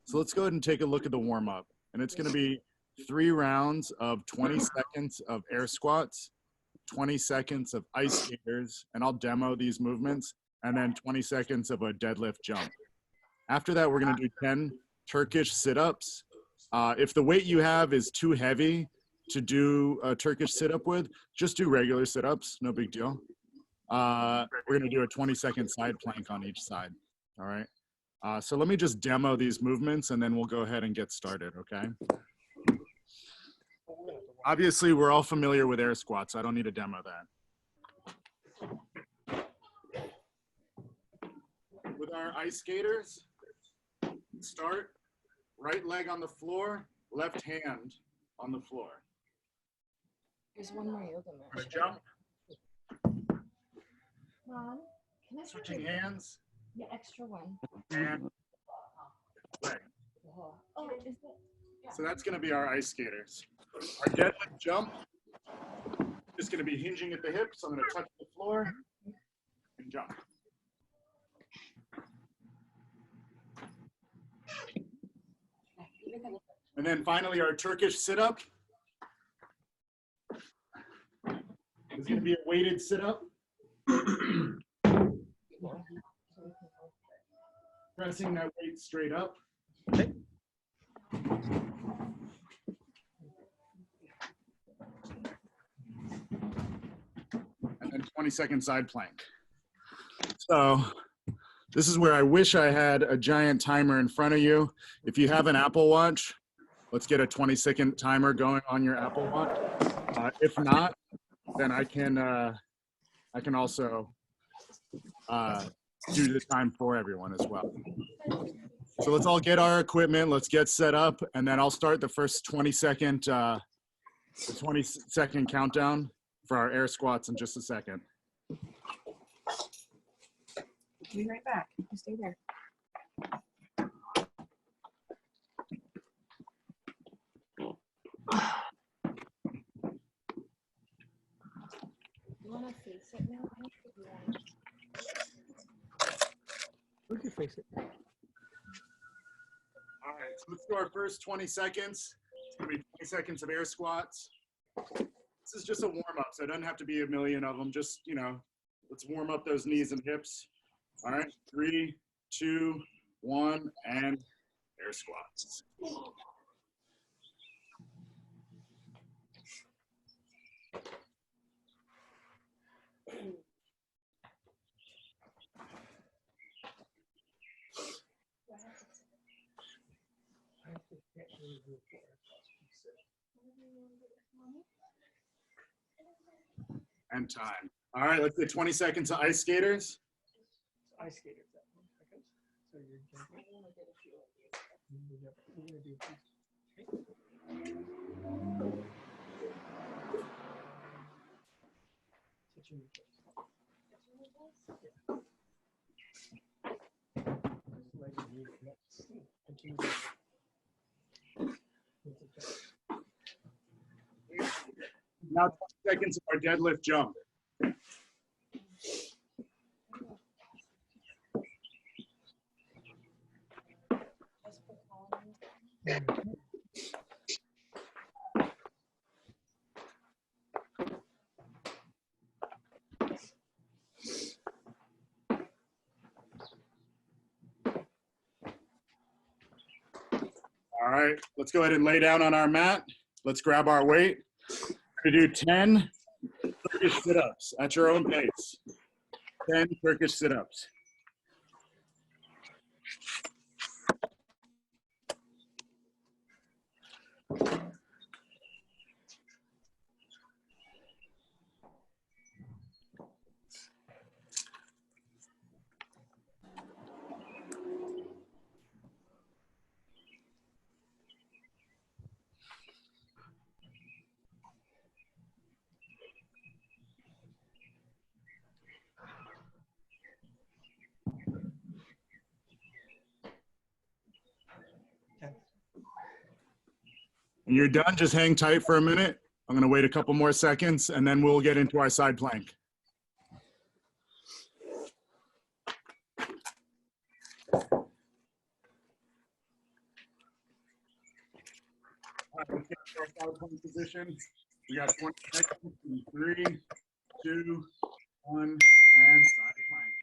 So let's go ahead and take a look at the warm up. And it's going to be 3 rounds of 20 seconds of air squats, 20 seconds of ice skaters, and I'll demo these movements, and then 20 seconds of a deadlift jump. After that, we're going to do 10 Turkish sit-ups. If the weight you have is too heavy to do a Turkish sit-up with, just do regular sit-ups, no big deal. We're going to do a 20-second side plank on each side, all right? So let me just demo these movements, and then we'll go ahead and get started, okay? Obviously, we're all familiar with air squats. I don't need to demo that. With our ice skaters, start, right leg on the floor, left hand on the floor. There's one more yoga mat. Jump. Mom, can I Switching hands. Yeah, extra one. And leg. Oh, is that? Yeah. So that's going to be our ice skaters. Our deadlift jump is going to be hinging at the hips. I'm going to touch the floor and jump. And then finally, our Turkish sit-up is going to be a weighted sit-up. Pressing that weight straight up. Okay. And then 20-second side plank. So this is where I wish I had a giant timer in front of you. If you have an Apple Watch, let's get a 20-second timer going on your Apple Watch. If not, then I can also do the time for everyone as well. So let's all get our equipment, let's get set up, and then I'll start the first 20-second countdown for our air squats in just a second. I'll be right back. You stay there. You want to face it now? We can face it. All right, so let's do our first 20 seconds. It's gonna be 20 seconds of air squats. This is just a warm up, so it doesn't have to be a million of them. Just, you know, let's warm up those knees and hips. All right, 3, 2, 1, and air squats. And time. All right, let's do 20 seconds of ice skaters. Ice skaters. So you're jumping. Now 20 seconds of our deadlift jump. All right, let's go ahead and lay down on our mat. Let's grab our weight. We're gonna do 10 Turkish sit-ups at your own pace. 10 Turkish sit-ups. When you're done, just hang tight for a minute. I'm gonna wait a couple more seconds and then we'll get into our side plank. let's get to our side plank position. We got 20 seconds in 3, 2, 1, and side plank.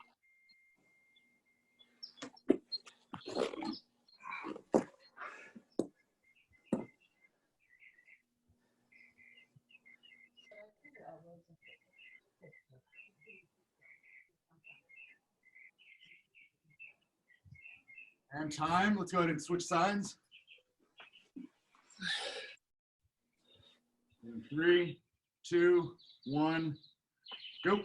And time. Let's go ahead and switch sides. In 3, 2, 1, go.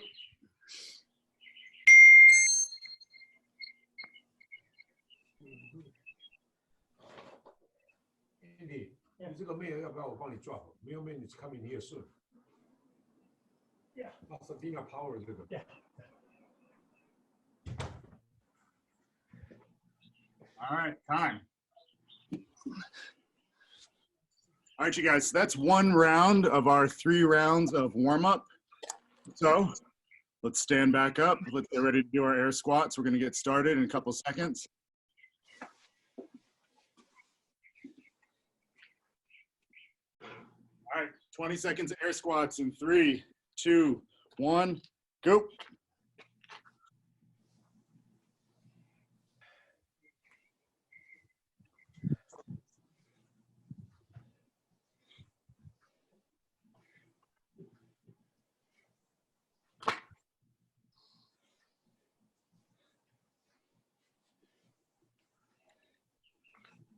Andy，你这个妹要不要我帮你 drop？ 没有妹，你 coming here soon。Yeah. Sabina power 这个。Yeah. All right, time. All right, you guys, so that's one round of our 3 rounds of warm up. So let's stand back up. Let's get ready to do our air squats. We're gonna get started in a couple seconds. All right, 20 seconds of air squats in 3, 2, 1, go.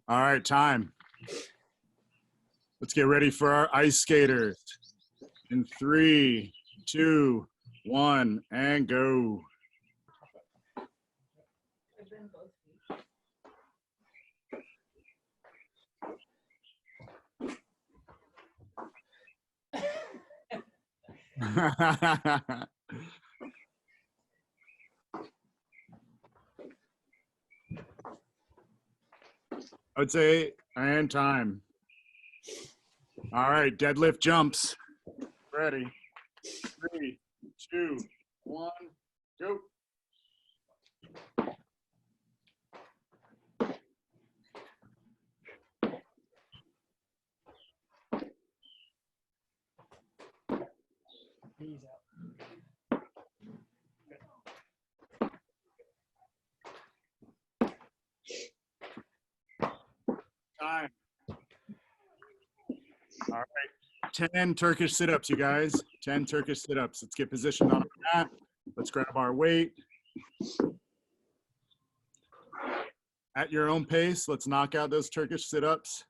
All right, time. Let's get ready for our ice skaters. In 3, 2, 1, and go. I would say, and time. All right, deadlift jumps. Ready. 3, 2, 1, go. Knees out. Time. All right, 10 Turkish sit-ups, you guys. 10 Turkish sit-ups. Let's get positioned on our mat. Let's grab our weight. At your own pace, let's knock out those Turkish sit-ups.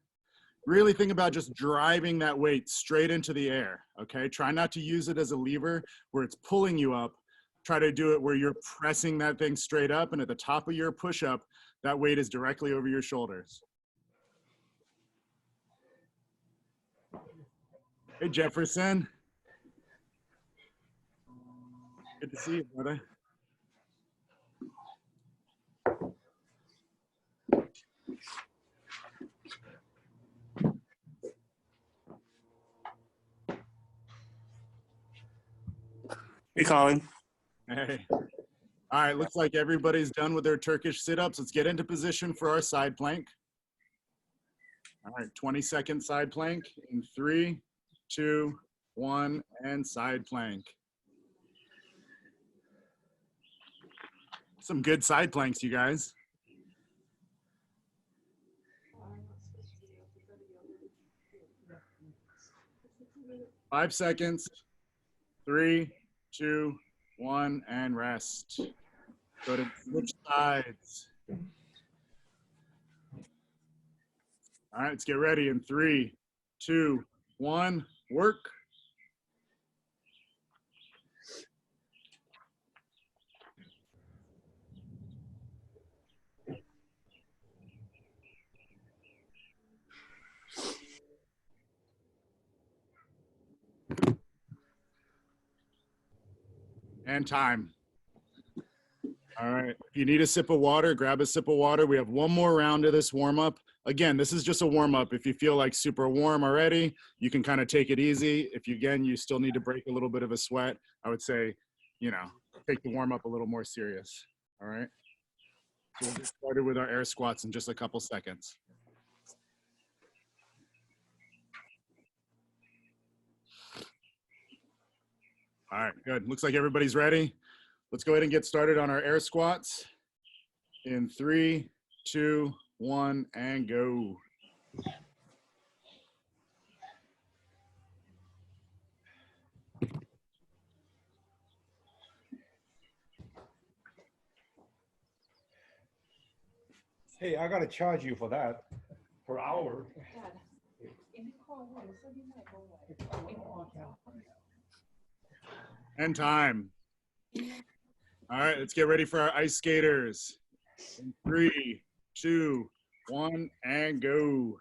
Really think about just driving that weight straight into the air, okay? Try not to use it as a lever where it's pulling you up. Try to do it where you're pressing that thing straight up, and at the top of your push-up, that weight is directly over your shoulders. Hey, Jefferson. Good to see you, brother. Hey, Colin. Hey. All right, looks like everybody's done with their Turkish sit-ups. Let's get into position for our side plank. All right, 20-second side plank in 3, 2, 1, and side plank. Some good side planks, you guys. Five seconds. 3, 2, 1, and rest. Go to switch sides. All right, let's get ready in 3, 2, 1, work. And time. All right, if you need a sip of water, grab a sip of water. We have one more round of this warm up. Again, this is just a warm up. If you feel like super warm already, you can kind of take it easy. If you, again, you still need to break a little bit of a sweat, I would say, you know, take the warm up a little more serious. All right. So we'll get started with our air squats in just a couple seconds. All right, good. Looks like everybody's ready. Let's go ahead and get started on our air squats. In 3, 2, 1, and go. Hey, I gotta charge you for that per hour. Dad, if you call one, so you might go away. And time. All right, let's get ready for our ice skaters. In 3, 2, 1, and go.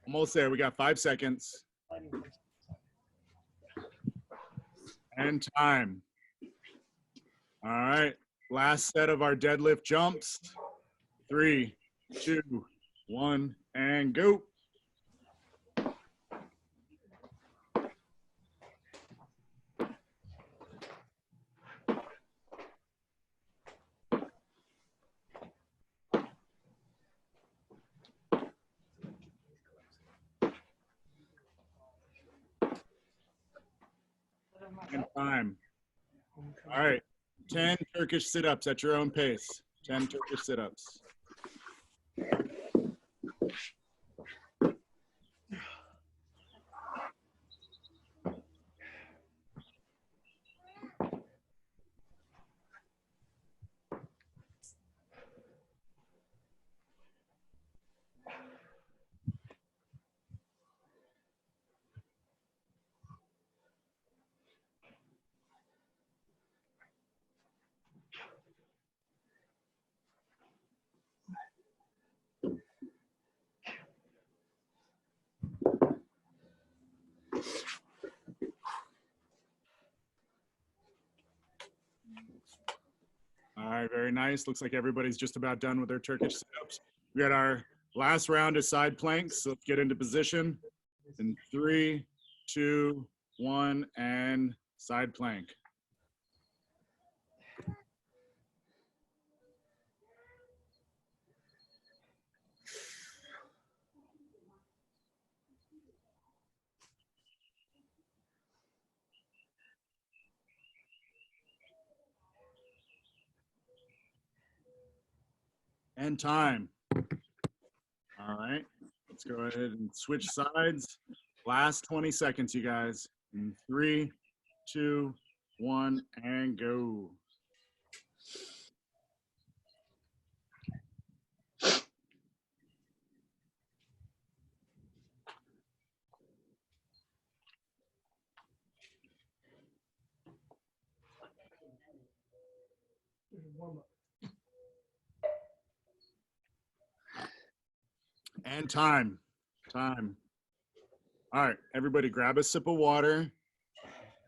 Almost there. We got 5 seconds. And time. All right. Last set of our deadlift jumps. 3, 2, 1, and go. And time. All right. 10 Turkish sit-ups at your own pace. 10 Turkish sit-ups. All right, very nice. Looks like everybody's just about done with their Turkish sit-ups. We got our last round of side planks. So let's get into position. In 3, 2, 1, and side plank. And time. All right, let's go ahead and switch sides. Last 20 seconds, you guys. In 3, 2, 1, and go. Warmup. And time. Time. All right, everybody grab a sip of water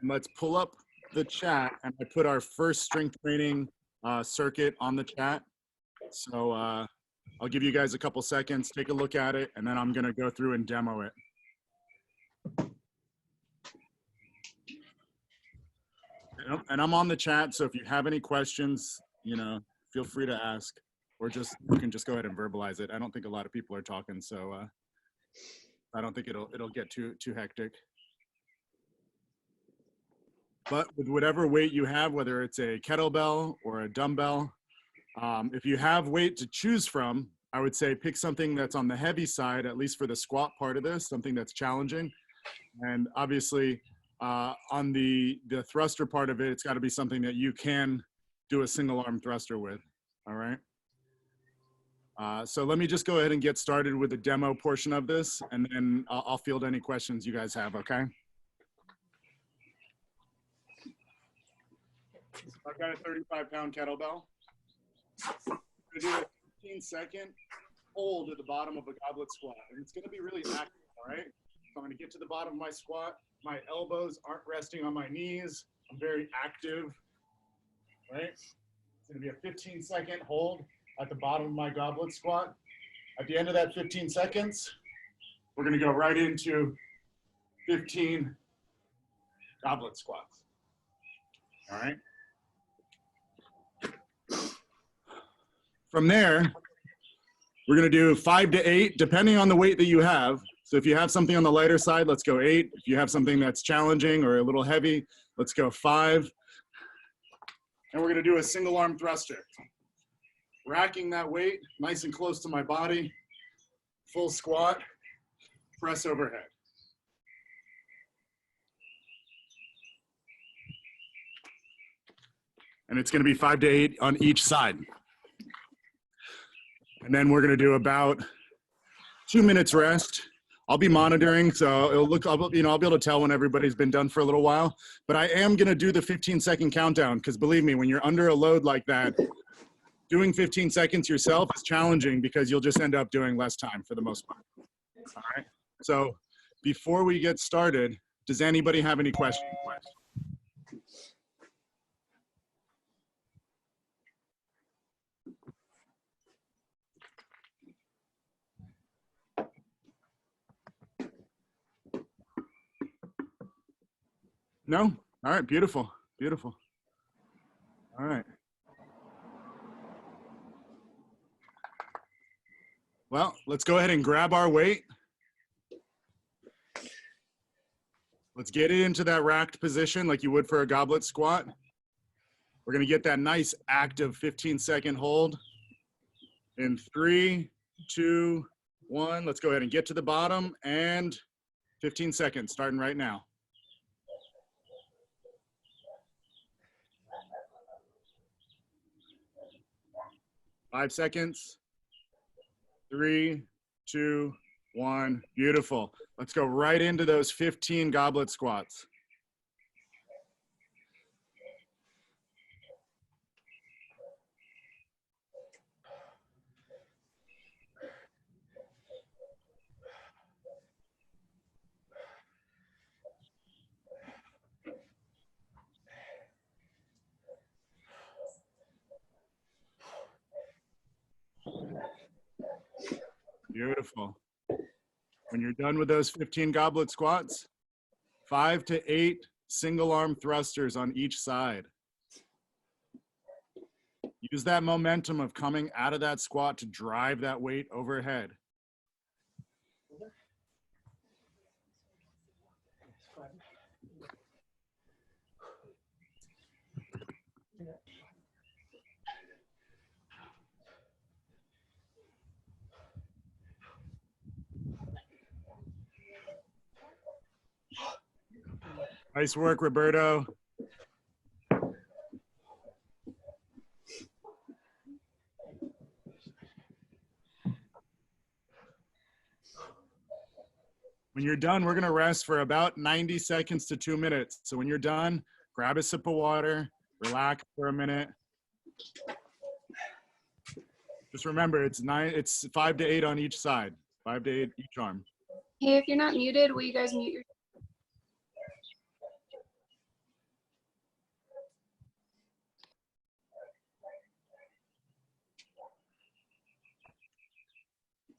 and let's pull up the chat. And I put our first strength training circuit on the chat. So I'll give you guys a couple seconds, take a look at it, and then I'm gonna go through and demo it. And I'm on the chat, so if you have any questions, you know, feel free to ask, or just you can just go ahead and verbalize it. I don't think a lot of people are talking, so I don't think it'll get too hectic. But with whatever weight you have, whether it's a kettlebell or a dumbbell, if you have weight to choose from, I would say pick something that's on the heavy side, at least for the squat part of this, something that's challenging. And obviously, on the thruster part of it, it's got to be something that you can do a single arm thruster with. All right. So let me just go ahead and get started with the demo portion of this, and then I'll field any questions you guys have. Okay. I've got a 35-pound kettlebell. I'm gonna do a 15-second hold at the bottom of a goblet squat, and it's gonna be really active. All right. So I'm gonna get to the bottom of my squat. My elbows aren't resting on my knees. I'm very active, right? It's gonna be a 15-second hold at the bottom of my goblet squat. At the end of that 15 seconds, we're gonna go right into 15 goblet squats, all right? From there, we're gonna do 5 to 8, depending on the weight that you have. So if you have something on the lighter side, let's go 8. If you have something that's challenging or a little heavy, let's go 5. And we're gonna do a single arm thruster. Racking that weight nice and close to my body, full squat, press overhead. And it's gonna be 5 to 8 on each side. And then we're gonna do about 2 minutes rest. I'll be monitoring, so it'll look, I'll be able to tell when everybody's been done for a little while. But I am gonna do the 15-second countdown, because believe me, when you're under a load like that, doing 15 seconds yourself is challenging because you'll just end up doing less time for the most part. All right, so before we get started, does anybody have any questions? No? All right, beautiful, beautiful. All right. Well, let's go ahead and grab our weight. Let's get it into that racked position like you would for a goblet squat. We're gonna get that nice active 15-second hold. In 3, 2, 1, let's go ahead and get to the bottom, and 15 seconds, starting right now. 5 seconds. 3, 2, 1. Beautiful. Let's go right into those 15 goblet squats. Beautiful. When you're done with those 15 goblet squats, 5 to 8 single arm thrusters on each side. Use that momentum of coming out of that squat to drive that weight overhead. Nice work, Roberto. When you're done, we're gonna rest for about 90 seconds to 2 minutes. So when you're done, grab a sip of water, relax for a minute. Just remember, it's 5 to 8 on each side, 5 to 8 each arm. Hey, if you're not muted, will you guys mute your?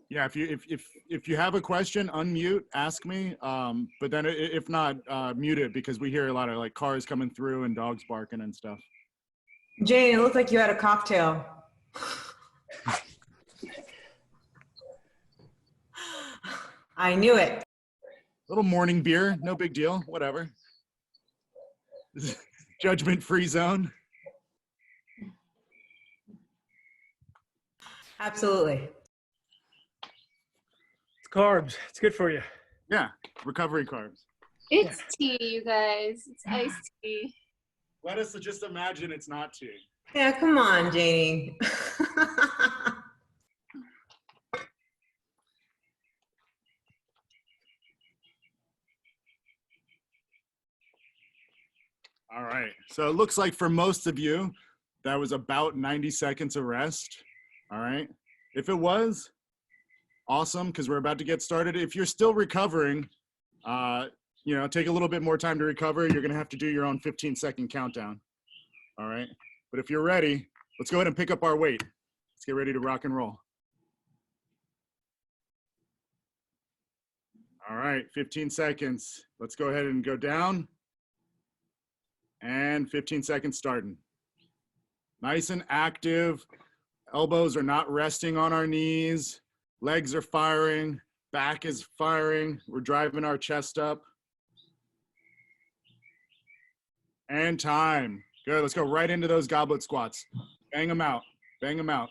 Yeah, if you have a question, unmute, ask me. But then if not, mute it, because we hear a lot of like cars coming through and dogs barking and stuff. Jane, it looked like you had a cocktail. I knew it. Little morning beer, no big deal, whatever. Judgment-free zone. Absolutely. It's carbs. It's good for you. Yeah, recovery carbs. It's tea, you guys. It's iced tea. Let us just imagine it's not tea. Yeah, come on, Janie. All right, so it looks like for most of you, that was about 90 seconds of rest. All right, if it was, awesome, because we're about to get started. If you're still recovering, take a little bit more time to recover. You're gonna have to do your own 15-second countdown. All right, but if you're ready, let's go ahead and pick up our weight. Let's get ready to rock and roll. All right, 15 seconds. Let's go ahead and go down. And 15 seconds starting. Nice and active. Elbows are not resting on our knees. Legs are firing. Back is firing. We're driving our chest up. And time. Good. Let's go right into those goblet squats. Bang them out. Bang them out.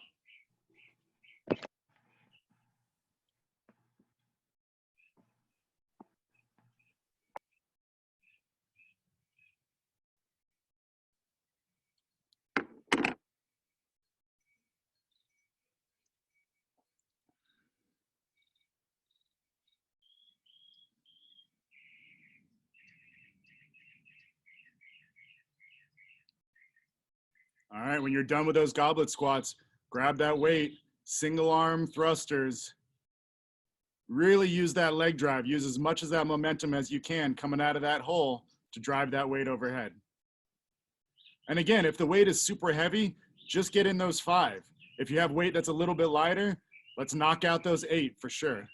All right, when you're done with those goblet squats, grab that weight, single arm thrusters. Really use that leg drive. Use as much of that momentum as you can coming out of that hole to drive that weight overhead. And again, if the weight is super heavy, just get in those 5. If you have weight that's a little bit lighter, let's knock out those 8 for sure.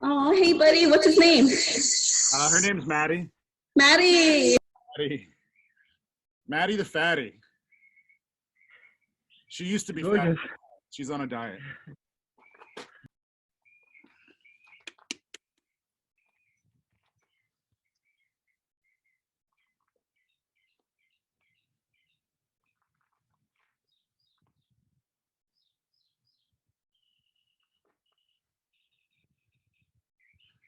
Oh, hey, buddy. What's his name? Her name's Maddie. Maddie. Maddie the fatty. She used to be fat. She's on a diet.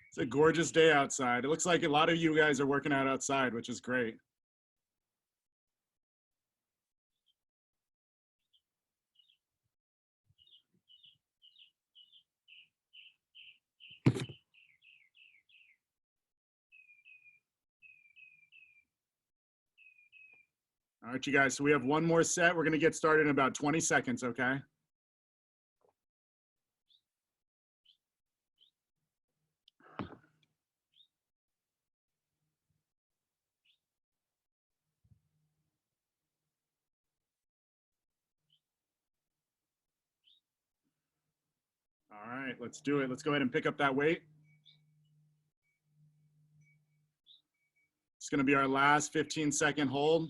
It's a gorgeous day outside. It looks like a lot of you guys are working out outside, which is great. All right, you guys, so we have one more set. We're gonna get started in about 20 seconds, okay? All right, let's do it. Let's go ahead and pick up that weight. It's gonna be our last 15-second hold.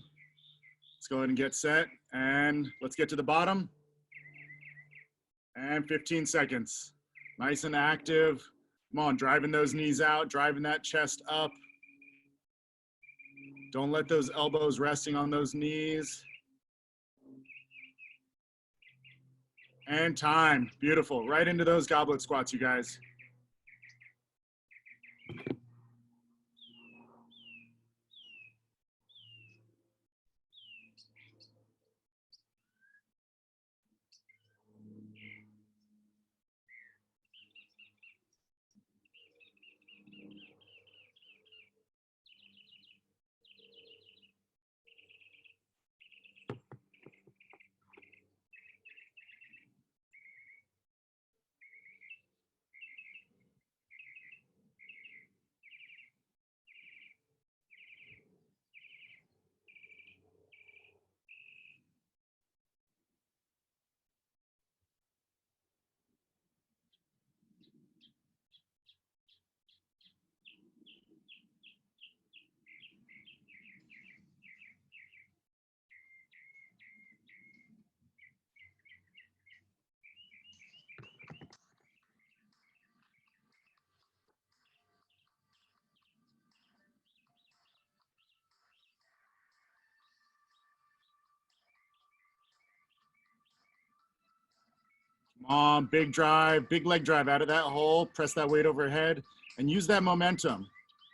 Let's go ahead and get set, and let's get to the bottom. And 15 seconds. Nice and active. Come on, driving those knees out, driving that chest up. Don't let those elbows resting on those knees. And time. Beautiful. Right into those goblet squats, you guys. Come on, big drive, big leg drive out of that hole. Press that weight overhead and use that momentum.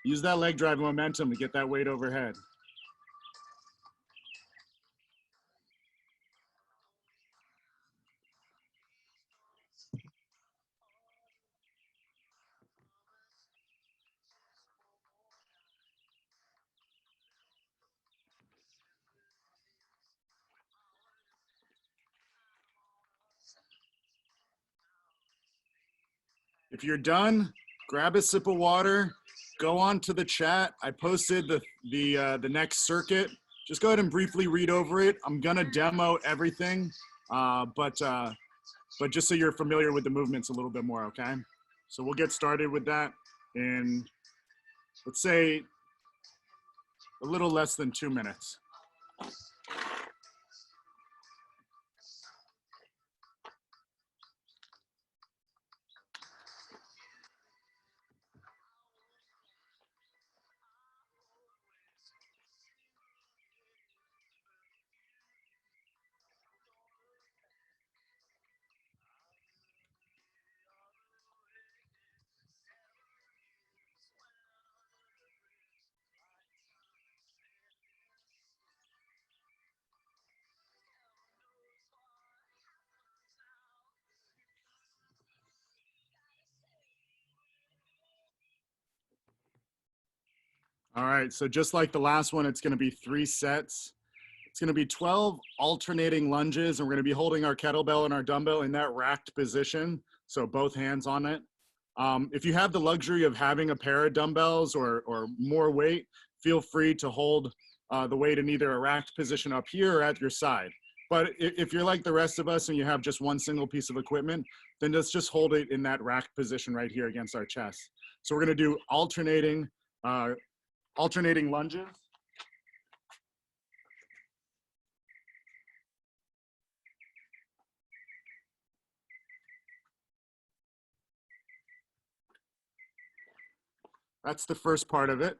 Use that leg drive momentum to get that weight overhead. If you're done, grab a sip of water, go on to the chat. I posted the next circuit. Just go ahead and briefly read over it. I'm gonna demo everything, but just so you're familiar with the movements a little bit more, okay? So we'll get started with that in, let's say, a little less than 2 minutes. All right, so just like the last one, it's gonna be 3 sets. It's gonna be 12 alternating lunges, and we're gonna be holding our kettlebell and our dumbbell in that racked position, so both hands on it. If you have the luxury of having a pair of dumbbells or more weight, feel free to hold the weight in either a racked position up here or at your side. But if you're like the rest of us and you have just one single piece of equipment, then let's just hold it in that racked position right here against our chest. So we're gonna do alternating lunges. That's the first part of it.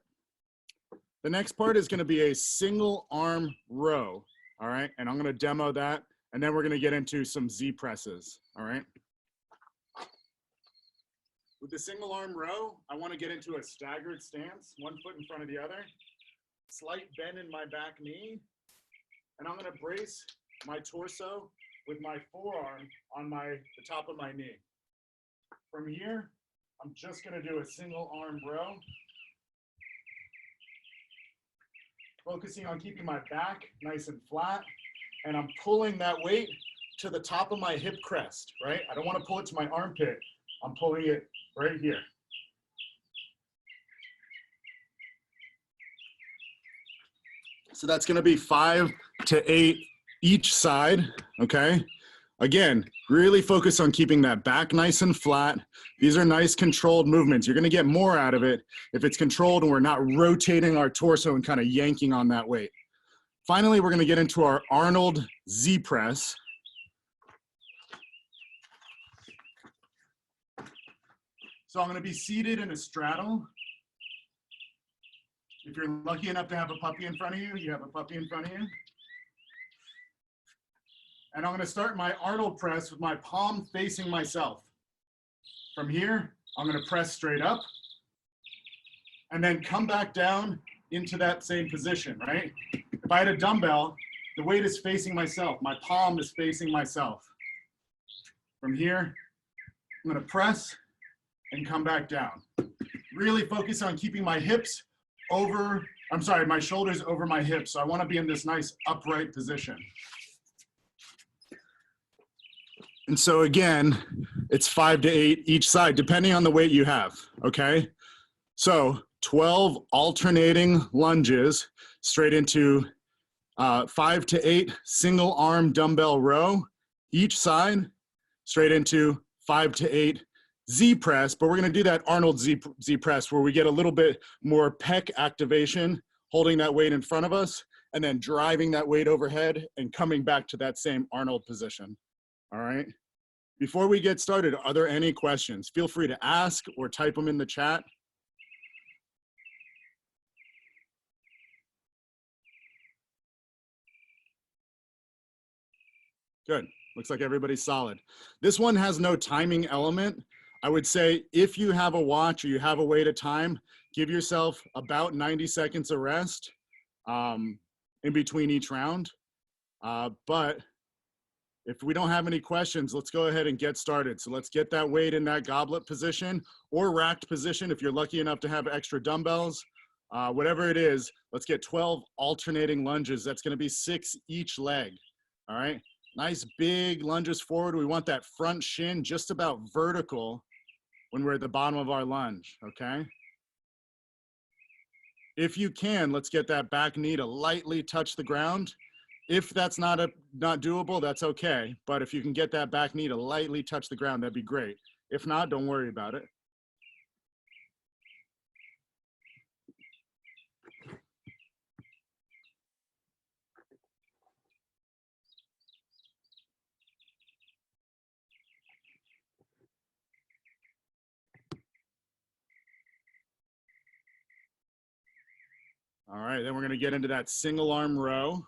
The next part is gonna be a single arm row, all right? And I'm gonna demo that, and then we're gonna get into some Z presses, all right? With the single arm row, I wanna get into a staggered stance, one foot in front of the other, slight bend in my back knee, and I'm gonna brace my torso with my forearm on the top of my knee. From here, I'm just gonna do a single arm row, focusing on keeping my back nice and flat, and I'm pulling that weight to the top of my hip crest, right? I don't wanna pull it to my armpit. I'm pulling it right here. So that's gonna be 5 to 8 each side, okay? Again, really focus on keeping that back nice and flat. These are nice controlled movements. You're gonna get more out of it if it's controlled and we're not rotating our torso and kind of yanking on that weight. Finally, we're gonna get into our Arnold Z Press. So I'm gonna be seated in a straddle. If you're lucky enough to have a puppy in front of you, you have a puppy in front of you. And I'm gonna start my Arnold press with my palm facing myself. From here, I'm gonna press straight up and then come back down into that same position, right? If I had a dumbbell, the weight is facing myself. My palm is facing myself. From here, I'm gonna press and come back down. Really focus on keeping my hips over, my shoulders over my hips. So I wanna be in this nice upright position. And so again, it's 5 to 8 each side, depending on the weight you have, okay? So 12 alternating lunges straight into 5 to 8 single arm dumbbell row, each side, straight into 5 to 8 Z press, but we're gonna do that Arnold Z press where we get a little bit more pec activation, holding that weight in front of us, and then driving that weight overhead and coming back to that same Arnold position, all right? Before we get started, are there any questions? Feel free to ask or type them in the chat. Good, looks like everybody's solid. This one has no timing element. I would say if you have a watch or you have a way to time, give yourself about 90 seconds of rest in between each round. But if we don't have any questions, let's go ahead and get started. So let's get that weight in that goblet position or racked position if you're lucky enough to have extra dumbbells. Whatever it is, let's get 12 alternating lunges. That's gonna be 6 each leg, all right? Nice big lunges forward. We want that front shin just about vertical when we're at the bottom of our lunge, okay? If you can, let's get that back knee to lightly touch the ground. If that's not doable, that's okay. But if you can get that back knee to lightly touch the ground, that'd be great. If not, don't worry about it. All right, then we're gonna get into that single arm row.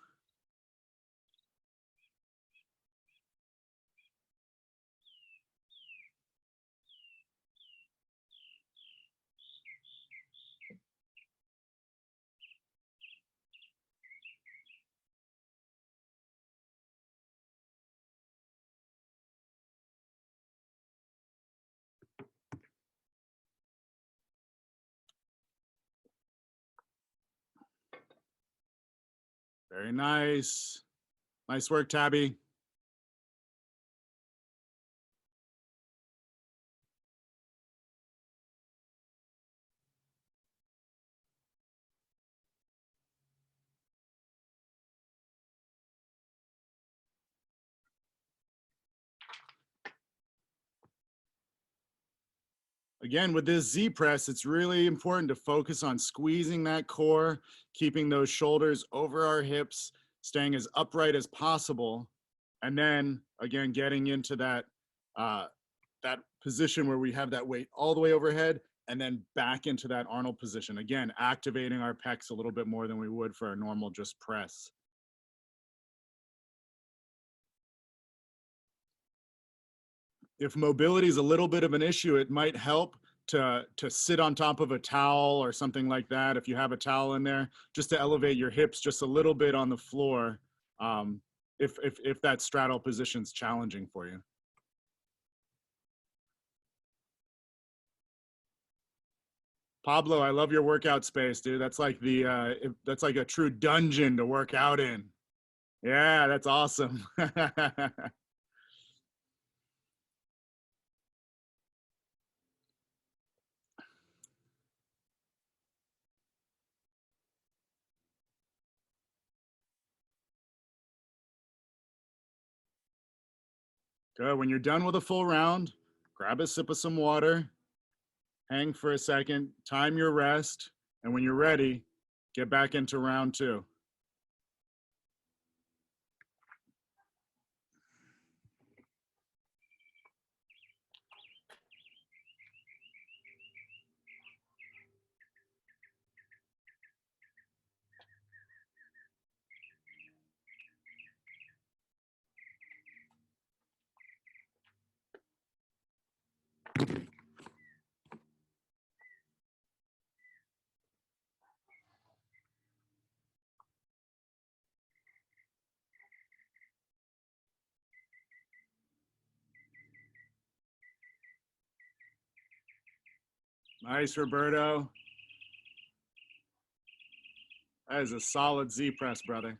Very nice. Nice work, Tabby. Again, with this Z press, it's really important to focus on squeezing that core, keeping those shoulders over our hips, staying as upright as possible. And then again, getting into that, that position where we have that weight all the way overhead and then back into that Arnold position. Again, activating our pecs a little bit more than we would for a normal just press. If mobility is a little bit of an issue, it might help to sit on top of a towel or something like that. If you have a towel in there, just to elevate your hips just a little bit on the floor, if that straddle position is challenging for you. Pablo, I love your workout space, dude. That's like that's like a true dungeon to work out in. Yeah, that's awesome. Good. When you're done with a full round, grab a sip of some water, hang for a second, time your rest, and when you're ready, get back into round two. Nice, Roberto. That is a solid Z press, brother.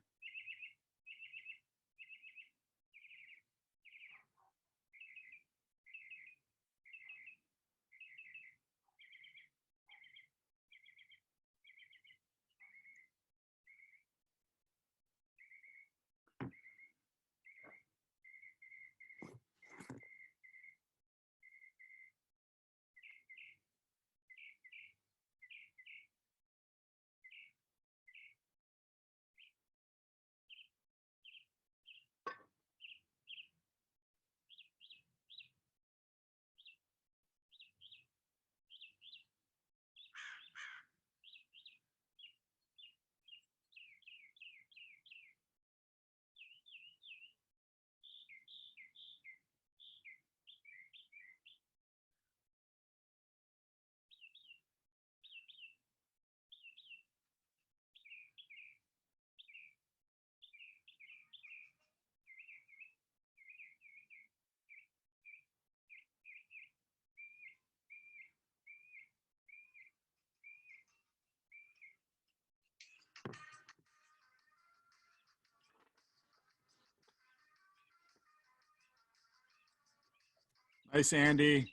Nice, Andy.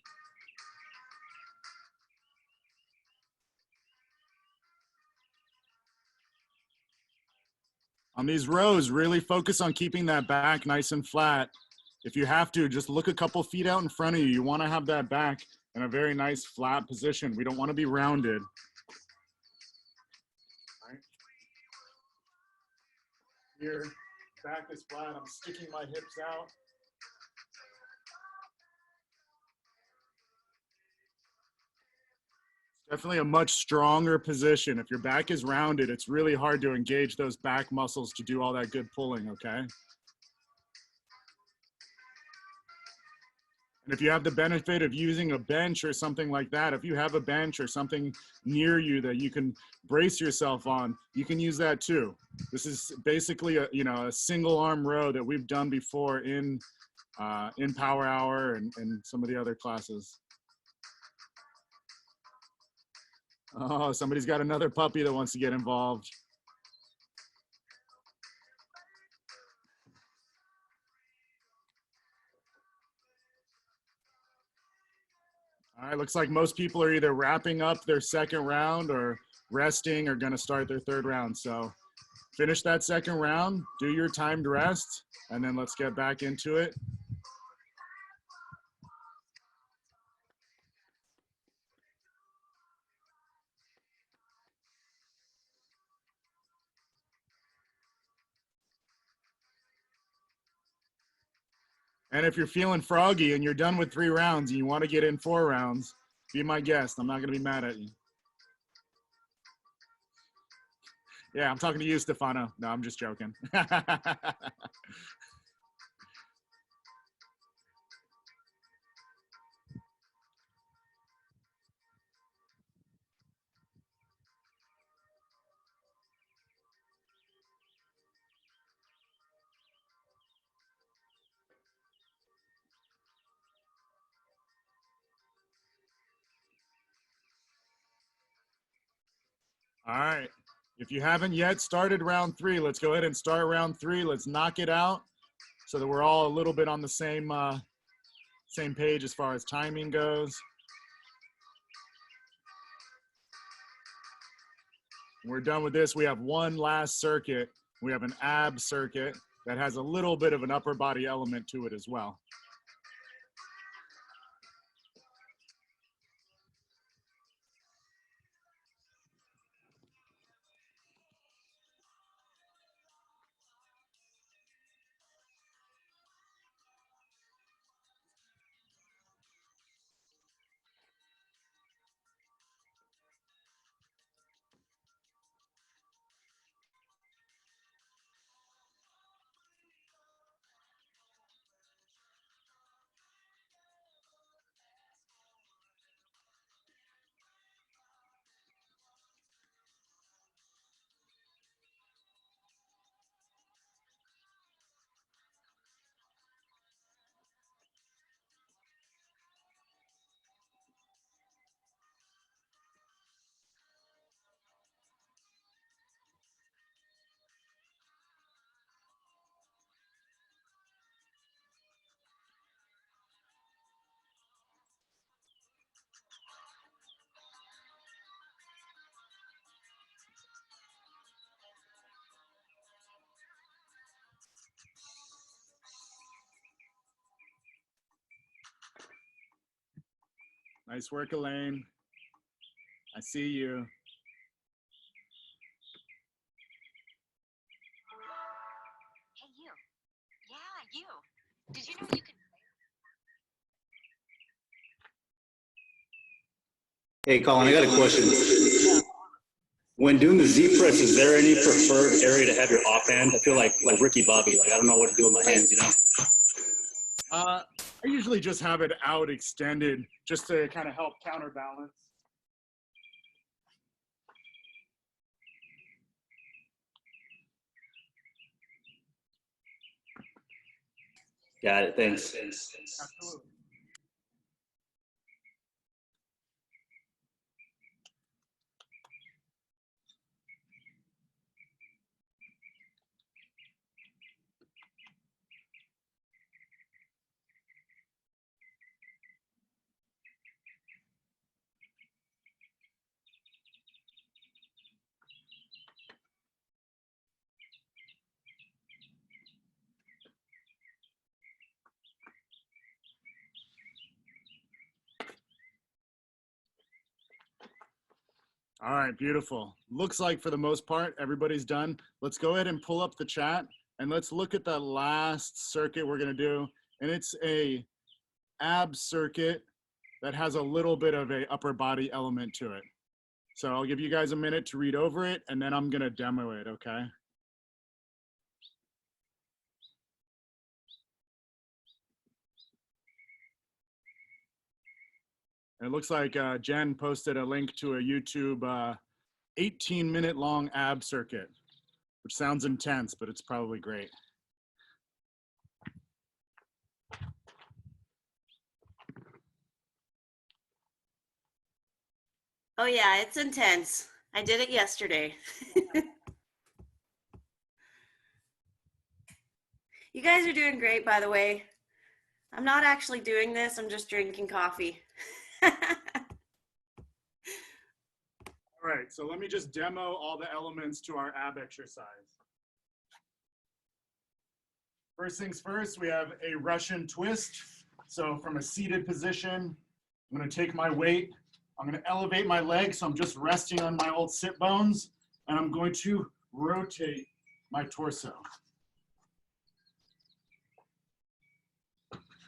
On these rows, really focus on keeping that back nice and flat. If you have to, just look a couple feet out in front of you. You want to have that back in a very nice flat position. We don't want to be rounded. All right. Here, back is flat. I'm sticking my hips out. Definitely a much stronger position. If your back is rounded, it's really hard to engage those back muscles to do all that good pulling, okay? And if you have the benefit of using a bench or something like that, if you have a bench or something near you that you can brace yourself on, you can use that too. This is basically a, you know, a single arm row that we've done before in Power Hour and some of the other classes. Oh, somebody's got another puppy that wants to get involved. All right, looks like most people are either wrapping up their second round or resting or gonna start their third round. So finish that second round, do your timed rest, and then let's get back into it. And if you're feeling froggy and you're done with 3 rounds and you want to get in 4 rounds, be my guest. I'm not going to be mad at you. Yeah, I'm talking to you, Stefano. No, I'm just joking. All right. If you haven't yet started round 3, let's go ahead and start round 3. Let's knock it out so that we're all a little bit on the same page as far as timing goes. When we're done with this, we have one last circuit. We have an ab circuit that has a little bit of an upper body element to it as well. Nice work, Elaine. I see you. Hey, you. Yeah, you. Did you know you could... Hey, Colin, I got a question. When doing the Z press, is there any preferred area to have your offhand? I feel like Ricky Bobby, like I don't know what to do with my hands, you know? I usually just have it out extended just to kind of help counterbalance. Got it, thanks. Absolutely. All right, beautiful. Looks like for the most part, everybody's done. Let's go ahead and pull up the chat and let's look at the last circuit we're gonna do. And it's a ab circuit that has a little bit of a upper body element to it. So I'll give you guys a minute to read over it and then I'm gonna demo it, okay? And it looks like Jen posted a link to a YouTube 18-minute long ab circuit, which sounds intense, but it's probably great. Oh yeah, it's intense. I did it yesterday. You guys are doing great, by the way. I'm not actually doing this, I'm just drinking coffee. All right, so let me just demo all the elements to our ab exercise. First things first, we have a Russian twist. So from a seated position, I'm gonna take my weight, I'm gonna elevate my legs, so I'm just resting on my old sit bones, and I'm going to rotate my torso.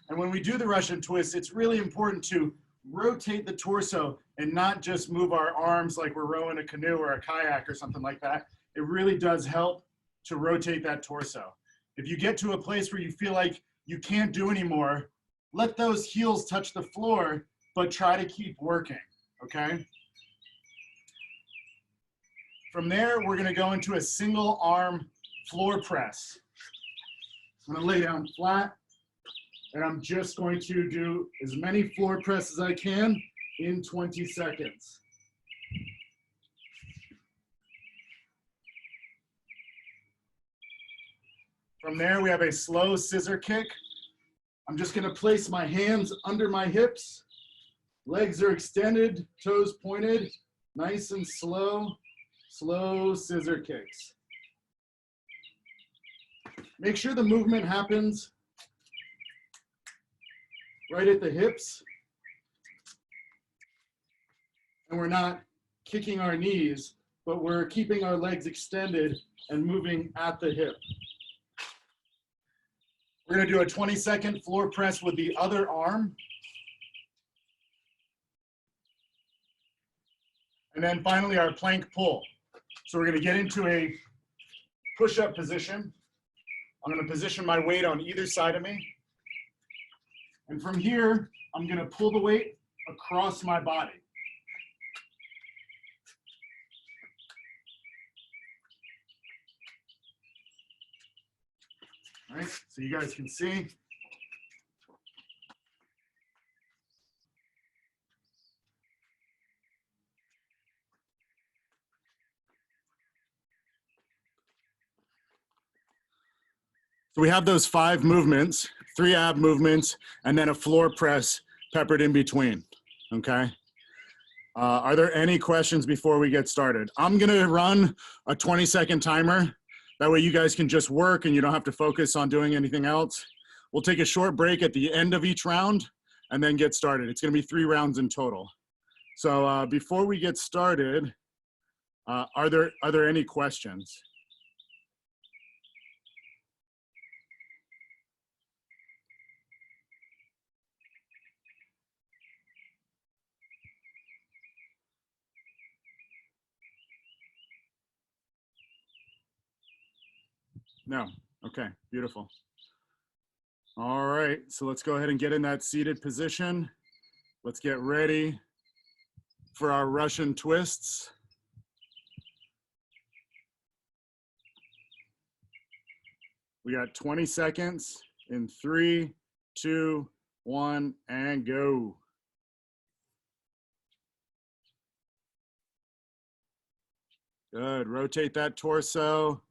And when we do the Russian twist, it's really important to rotate the torso and not just move our arms like we're rowing a canoe or a kayak or something like that. It really does help to rotate that torso. If you get to a place where you feel like you can't do anymore, let those heels touch the floor, but try to keep working, okay? From there, we're gonna go into a single arm floor press. I'm gonna lay down flat, and I'm just going to do as many floor presses as I can in 20 seconds. From there, we have a slow scissor kick. I'm just gonna place my hands under my hips. Legs are extended, toes pointed, nice and slow, slow scissor kicks. Make sure the movement happens right at the hips. And we're not kicking our knees, but we're keeping our legs extended and moving at the hip. We're gonna do a 20-second floor press with the other arm. And then finally our plank pull. So we're gonna get into a push-up position. I'm gonna position my weight on either side of me. And from here, I'm gonna pull the weight across my body. All right, so you guys can see. So we have those 5 movements, 3 ab movements, and then a floor press peppered in between, okay? Are there any questions before we get started? I'm gonna run a 20-second timer. That way you guys can just work and you don't have to focus on doing anything else. We'll take a short break at the end of each round and then get started. It's gonna be 3 rounds in total. So before we get started, are there any questions? No, okay, beautiful. All right, so let's go ahead and get in that seated position. Let's get ready for our Russian twists. We got 20 seconds in 3, 2, 1, and go. Good, rotate that torso.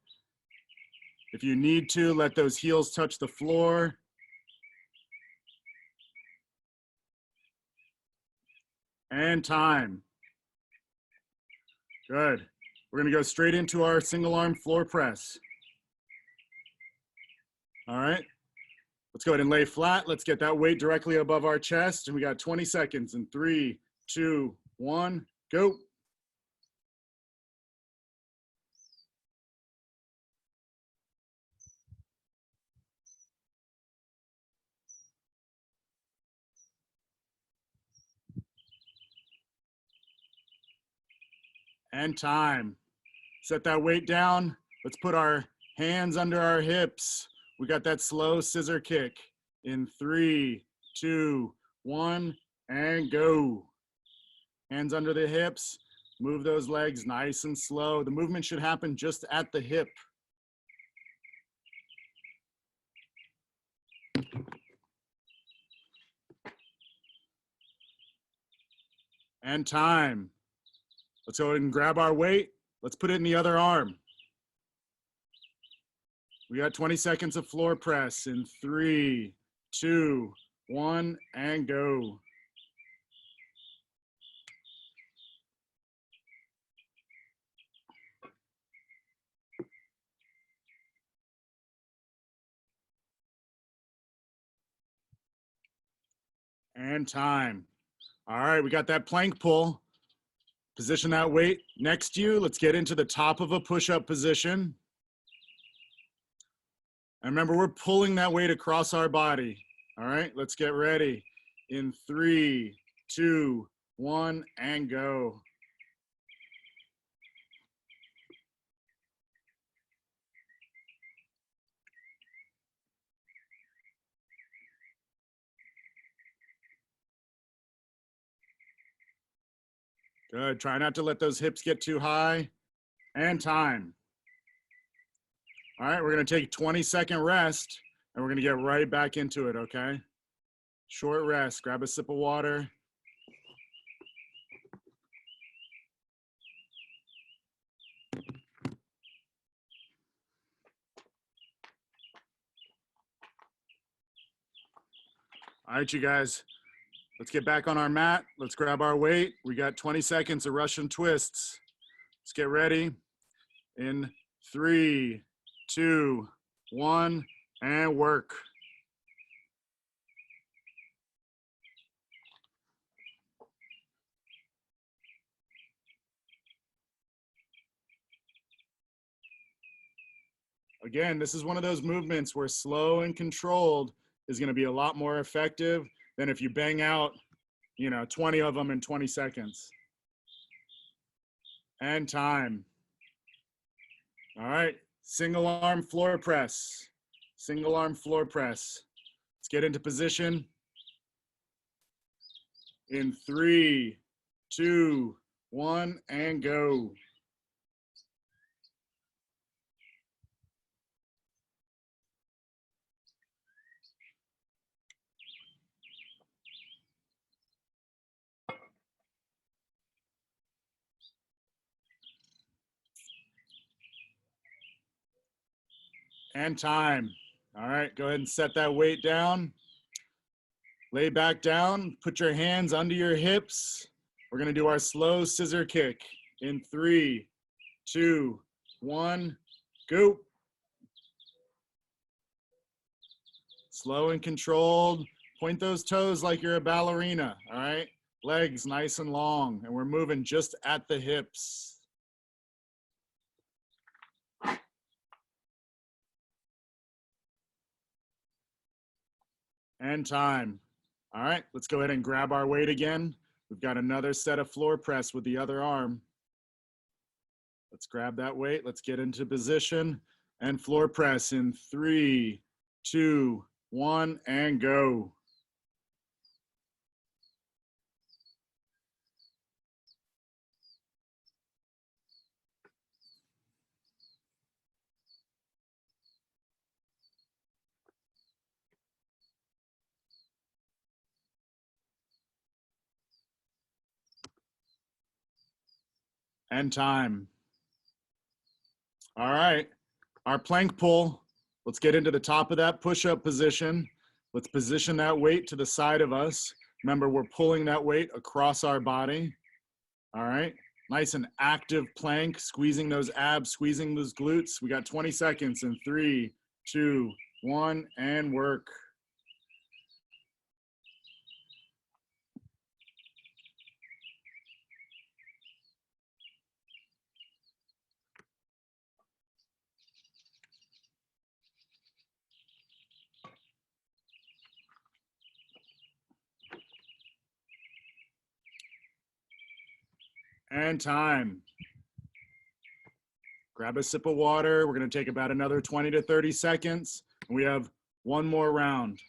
If you need to, let those heels touch the floor. And time. Good. We're gonna go straight into our single arm floor press. All right, let's go ahead and lay flat. Let's get that weight directly above our chest. And we got 20 seconds in 3, 2, 1, go. And time. Set that weight down. Let's put our hands under our hips. We got that slow scissor kick in 3, 2, 1, and go. Hands under the hips. Move those legs nice and slow. The movement should happen just at the hip. And time. Let's go ahead and grab our weight. Let's put it in the other arm. We got 20 seconds of floor press in 3, 2, 1, and go. And time. All right, we got that plank pull. Position that weight next to you. Let's get into the top of a push-up position. And remember, we're pulling that weight across our body. All right, let's get ready. In 3, 2, 1, and go. Good. Try not to let those hips get too high. And time. All right, we're going to take a 20-second rest, and we're going to get right back into it, okay? Short rest. Grab a sip of water. All right, you guys. Let's get back on our mat. Let's grab our weight. We got 20 seconds of Russian twists. Let's get ready. In 3, 2, 1, and work. Again, this is one of those movements where slow and controlled is going to be a lot more effective than if you bang out, 20 of them in 20 seconds. And time. All right, single arm floor press. Single arm floor press. Let's get into position. In 3, 2, 1, and go. And time. All right, go ahead and set that weight down. Lay back down, put your hands under your hips. We're gonna do our slow scissor kick in 3, 2, 1, go. Slow and controlled. Point those toes like you're a ballerina, all right? Legs nice and long, and we're moving just at the hips. And time. All right, let's go ahead and grab our weight again. We've got another set of floor press with the other arm. Let's grab that weight. Let's get into position and floor press in 3, 2, 1, and go. And time. All right, our plank pull. Let's get into the top of that push-up position. Let's position that weight to the side of us. Remember, we're pulling that weight across our body. All right, nice and active plank, squeezing those abs, squeezing those glutes. We got 20 seconds in 3, 2, 1, and work. And time. Grab a sip of water. We're going to take about another 20 to 30 seconds. We have one more round.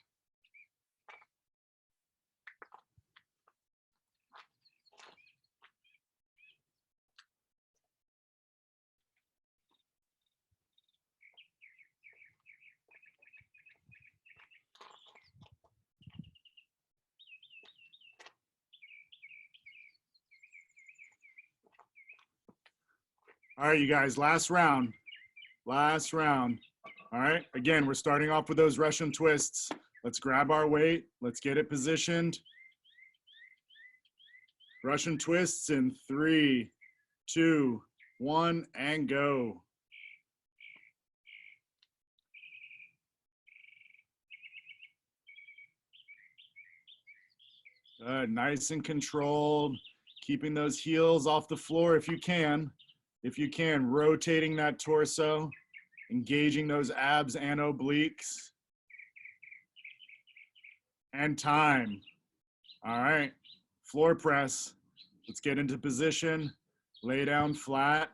All right, you guys, last round. Last round. All right, again, we're starting off with those Russian twists. Let's grab our weight. Let's get it positioned. Russian twists in 3, 2, 1, and go. Good, nice and controlled. Keeping those heels off the floor if you can. If you can, rotating that torso, engaging those abs and obliques. And time. All right, floor press. Let's get into position, lay down flat.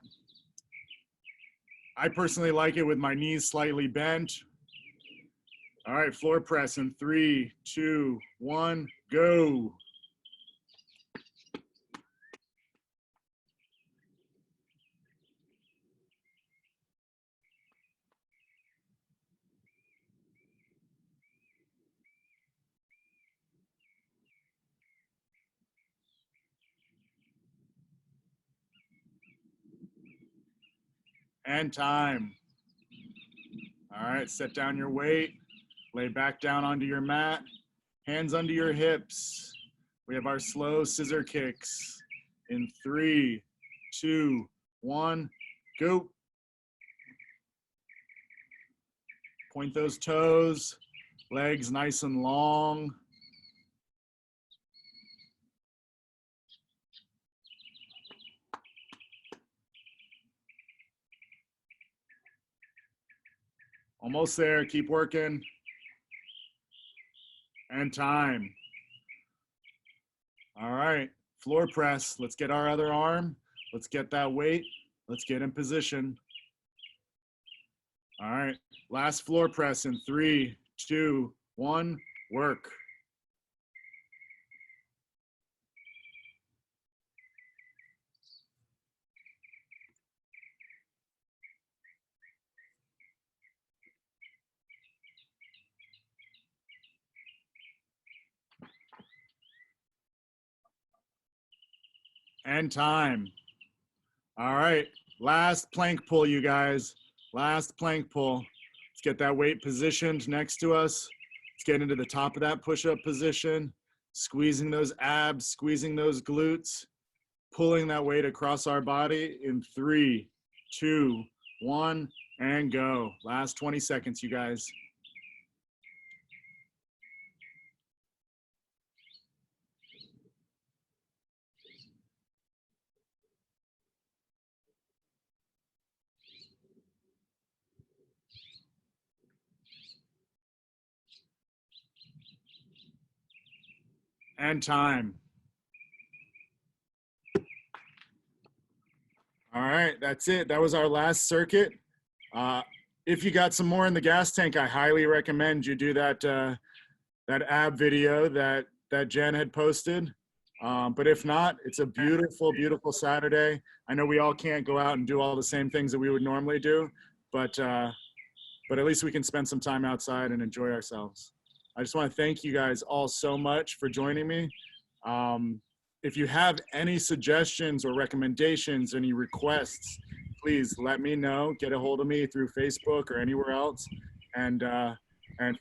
I personally like it with my knees slightly bent. All right, floor press in 3, 2, 1, go. And time. All right, set down your weight, lay back down onto your mat, hands under your hips. We have our slow scissor kicks in 3, 2, 1, go. Point those toes, legs nice and long. Almost there, keep working. And time. All right, floor press. Let's get our other arm. Let's get that weight. Let's get in position. All right, last floor press in 3, 2, 1, work. And time. All right, last plank pull, you guys. Last plank pull. Let's get that weight positioned next to us. Let's get into the top of that push-up position, squeezing those abs, squeezing those glutes, pulling that weight across our body in 3, 2, 1, and go. Last 20 seconds, you guys. And time. All right, that's it. That was our last circuit. If you got some more in the gas tank, I highly recommend you do that that ab video that Jen had posted. But if not, it's a beautiful, beautiful Saturday. I know we all can't go out and do all the same things that we would normally do, but at least we can spend some time outside and enjoy ourselves. I just want to thank you guys all so much for joining me. If you have any suggestions or recommendations, any requests, please let me know. Get a hold of me through Facebook or anywhere else. And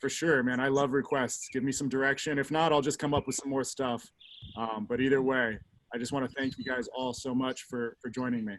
for sure, man, I love requests. Give me some direction. If not, I'll just come up with some more stuff. But either way, I just want to thank you guys all so much for joining me.